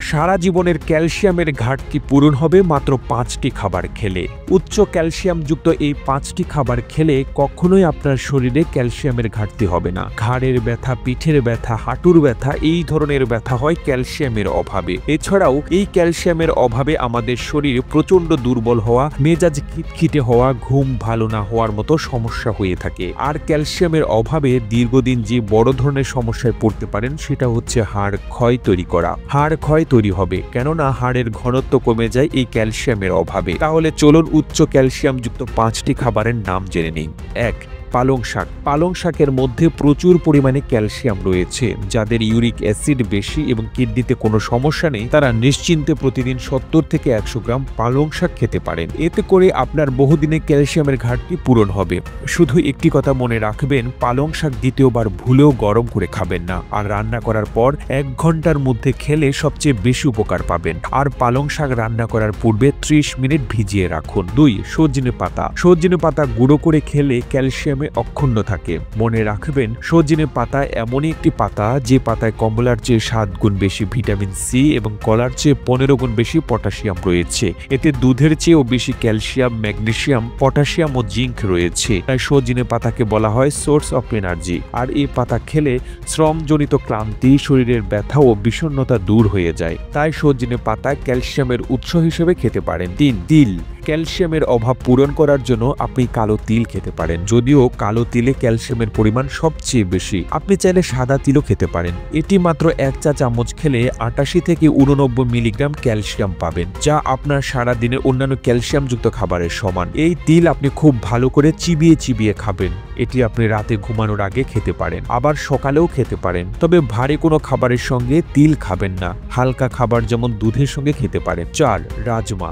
সারা জীবনের ক্যালসিয়ামের ঘাটতি পূরণ হবে মাত্র 5টি খাবার খেলে। উচ্চ ক্যালসিয়ামযুক্ত এই 5টি খাবার খেলে কখনোই আপনার শরীরে ক্যালসিয়ামের ঘাটতি হবে না। ঘাড়ের ব্যথা, পিঠের ব্যথা, হাঁটুর ব্যথা, এই ধরনের ব্যথা হয় ক্যালসিয়ামের অভাবে। এছাড়াও এই ক্যালসিয়ামের অভাবে আমাদের শরীর প্রচণ্ড দুর্বল হওয়া, মেজাজ খিটখিটে হওয়া, ঘুম ভালো না হওয়ার মতো সমস্যা হয়ে থাকে। আর ক্যালসিয়ামের অভাবে দীর্ঘদিন যে বড় ধরনের সমস্যায় পড়তে পারেন সেটা হচ্ছে হাড় ক্ষয় তৈরি করা। হাড় ক্ষয় তৈরি হবে, কেননা হাড়ের ঘনত্ব কমে যায় এই ক্যালসিয়ামের অভাবে। তাহলে চলুন উচ্চ ক্যালসিয়ামযুক্ত 5টি খাবারের নাম জেনে নিন। 1. পালং শাক। পালং শাকের মধ্যে প্রচুর পরিমাণে ক্যালসিয়াম রয়েছে। যাদের ইউরিক অ্যাসিড বেশি এবং কিডনিতে কোনো সমস্যা নেই তারা নিশ্চিন্তে প্রতিদিন 70 থেকে 100 গ্রাম পালং শাক খেতে পারেন। এতে করে আপনার বহুদিনে ক্যালসিয়ামের ঘাটতি পূরণ হবে। শুধু একটি কথা মনে রাখবেন, পালং শাক দ্বিতীয়বার ভুলেও গরম করে খাবেন না। আর রান্না করার পর 1 ঘন্টার মধ্যে খেলে সবচেয়ে বেশি উপকার পাবেন। আর পালং শাক রান্না করার পূর্বে 30 মিনিট ভিজিয়ে রাখুন। 2. সজনে পাতা। সজনে পাতা গুঁড়ো করে খেলে ক্যালসিয়াম অক্ষুণ্ণ থাকে। মনে রাখবেন, সজনে পাতা এমনই একটি পাতা যে পাতায় কমলার চেয়ে 7 গুণ বেশি ভিটামিন সি এবং কলার চেয়ে 15 গুণ বেশি পটাশিয়াম রয়েছে। এতে দুধের চেয়েও বেশি ক্যালসিয়াম, ম্যাগনেসিয়াম, পটাশিয়াম ও জিঙ্ক রয়েছে। তাই সজনে পাতাকে বলা হয় সোর্স অফ এনার্জি। আর এই পাতা খেলে শ্রমজনিত ক্লান্তি, শরীরের ব্যথা ও বিষণ্ণতা দূর হয়ে যায়। তাই সজনে পাতা ক্যালসিয়ামের উৎস হিসেবে খেতে পারেন। 3. তিল। ক্যালসিয়ামের অভাব পূরণ করার জন্য আপনি কালো তিল খেতে পারেন। যদিও কালো তিলে ক্যালসিয়ামের পরিমাণ সবচেয়ে বেশি, আপনি চাইলে সাদা তিলও খেতে পারেন। এটি মাত্র 1 চা চামচ খেলে 88 থেকে 89 মিলিগ্রাম ক্যালসিয়াম পাবেন, যা আপনার সারা দিনের অন্যান্য ক্যালসিয়ামযুক্ত খাবারের সমান। এই তিল আপনি খুব ভালো করে চিবিয়ে চিবিয়ে খাবেন। এটি আপনি রাতে ঘুমানোর আগে খেতে পারেন, আবার সকালেও খেতে পারেন। তবে ভারী কোনো খাবারের সঙ্গে তিল খাবেন না। হালকা খাবার যেমন দুধের সঙ্গে খেতে পারেন। 4. রাজমা।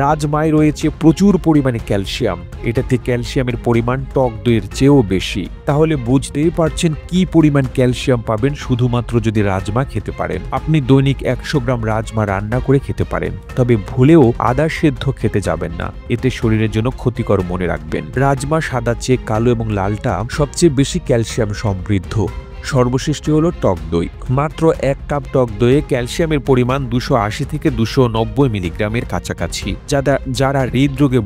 রাজমায় রয়েছে প্রচুর পরিমাণে ক্যালসিয়াম। এটাতে ক্যালসিয়ামের পরিমাণ টক দইয়ের চেয়েও বেশি। তাহলে বুঝতেই পারছেন কি পরিমাণ ক্যালসিয়াম পাবেন শুধুমাত্র যদি রাজমা খেতে পারেন। আপনি দৈনিক 100 গ্রাম রাজমা রান্না করে খেতে পারেন, তবে ভুলেও আদা সেদ্ধ খেতে যাবেন না। এতে শরীরের জন্য ক্ষতিকর, মনে রাখবেন। রাজমা সাদা চেয়ে কালো এবং লালটা সবচেয়ে বেশি ক্যালসিয়াম সমৃদ্ধ। সর্বশেষটি হলো টক দই। মাত্র 1 কাপ টক দইয়ে ক্যালসিয়ামের পরিমাণ 280 থেকে 290 মিলিগ্রামের কাছাকাছি। যারা হৃদরোগে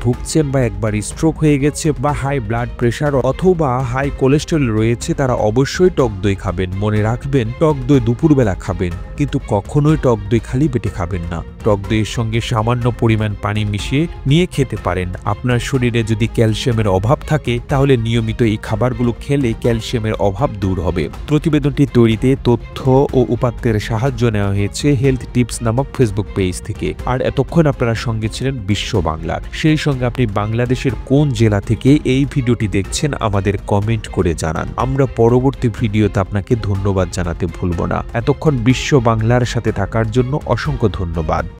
ভুগছেন বা একবার স্ট্রোক হয়ে গেছে বা হাই ব্লাড প্রেশার অথবা হাই কোলেস্টেরল রয়েছে তারা অবশ্যই টক দই খাবেন। মনে রাখবেন, টক দই দুপুরবেলা খাবেন, কিন্তু কখনোই টক দই খালি পেটে খাবেন না। টক দইয়ের সঙ্গে সামান্য পরিমাণ পানি মিশিয়ে নিয়ে খেতে পারেন। আপনার শরীরে যদি ক্যালসিয়ামের অভাব থাকে তাহলে নিয়মিত এই খাবারগুলো খেলে ক্যালসিয়ামের অভাব দূর হবে। প্রতিবেদনটি তৈরিতে তথ্য ও উপাত্তের সাহায্য নেওয়া হয়েছে হেলথ টিপস নামক ফেসবুক পেজ থেকে। আর এতক্ষণ আপনারা সঙ্গে ছিলেন বিশ্ব বাংলার। সেই সঙ্গে আপনি বাংলাদেশের কোন জেলা থেকে এই ভিডিওটি দেখছেন আমাদের কমেন্ট করে জানান। আমরা পরবর্তী ভিডিওতে আপনাকে ধন্যবাদ জানাতে ভুলব না। এতক্ষণ বিশ্ব বাংলার সাথে থাকার জন্য অসংখ্য ধন্যবাদ।